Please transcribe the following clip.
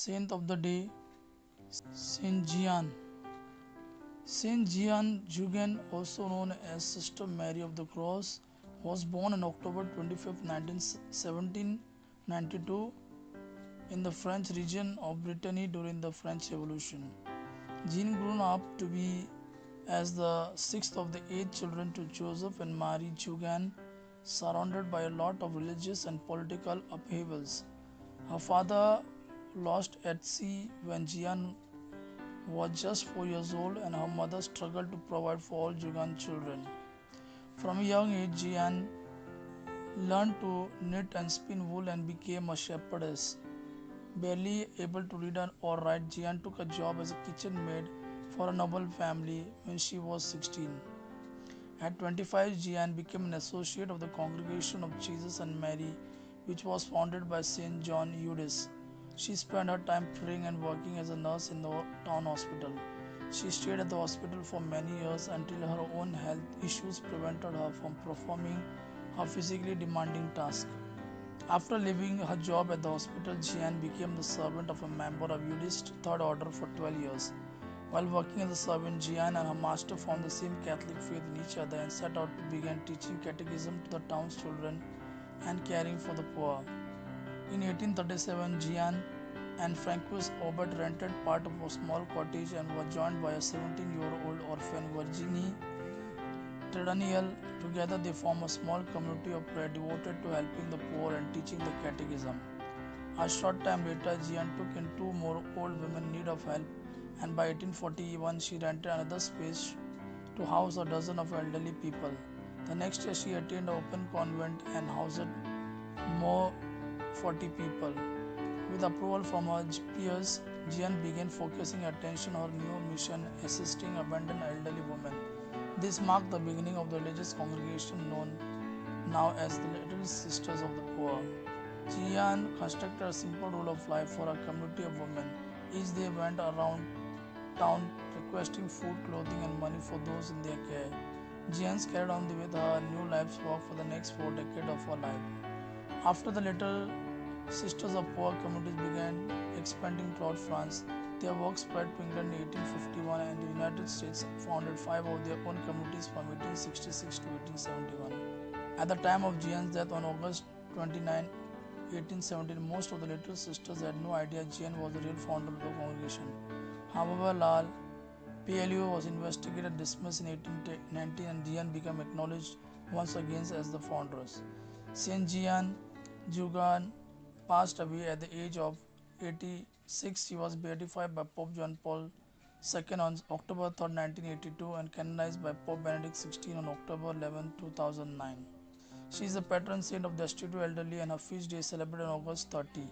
Saint of the day, Saint Jeanne. Saint Jeanne Jugan, also known as Sister Mary of the Cross, was born on October 25, 1792 in the French region of Brittany during the French Revolution. Jeanne grew up to be as the sixth of the eight children to Joseph and Mary Jugan, surrounded by a lot of religious and political upheavals. Her father lost at sea when Jeanne was just 4 years old, and her mother struggled to provide for all Jugan children. From a young age, Jeanne learned to knit and spin wool and became a shepherdess. Barely able to read or write, Jeanne took a job as a kitchen maid for a noble family when she was 16. At 25, Jeanne became an associate of the Congregation of Jesus and Mary, which was founded by Saint John Eudes. She spent her time praying and working as a nurse in the town hospital. She stayed at the hospital for many years until her own health issues prevented her from performing her physically demanding task. After leaving her job at the hospital, Jeanne became the servant of a member of Eudes Third Order for 12 years. While working as a servant, Jeanne and her master found the same Catholic faith in each other and set out to begin teaching catechism to the town's children and caring for the poor. In 1837, Jeanne and Francois Aubert rented part of a small cottage and were joined by a 17-year-old orphan Virginie Tredaniel. Together they form a small community of prayer devoted to helping the poor and teaching the catechism. A short time later, Jeanne took in two more old women in need of help, and by 1841 she rented another space to house a dozen of elderly people. The next year she attained an open convent and housed more 40 people. With approval from her peers, Jeanne began focusing attention on her new mission, assisting abandoned elderly women. This marked the beginning of the religious congregation known now as the Little Sisters of the Poor. Jeanne constructed a simple rule of life for a community of women. Each day went around town requesting food, clothing, and money for those in their care. Jeanne carried on with her new life's work for the next 4 decades of her life. After the Little Sisters of Poor communities began expanding throughout France, their work spread to England in 1851, and the United States founded 5 of their own communities from 1866 to 1871. At the time of Jeanne's death on August 29, 1817, most of the Little Sisters had no idea Jeanne was the real founder of the congregation. However, Lal PLU was investigated and dismissed in 1819, and Jeanne became acknowledged once again as the foundress. Saint Jeanne Jugan passed away at the age of 86. She was beatified by Pope John Paul II on October 3, 1982, and canonized by Pope Benedict XVI on October 11, 2009. She is the patron saint of the destitute elderly, and her feast day is celebrated on August 30.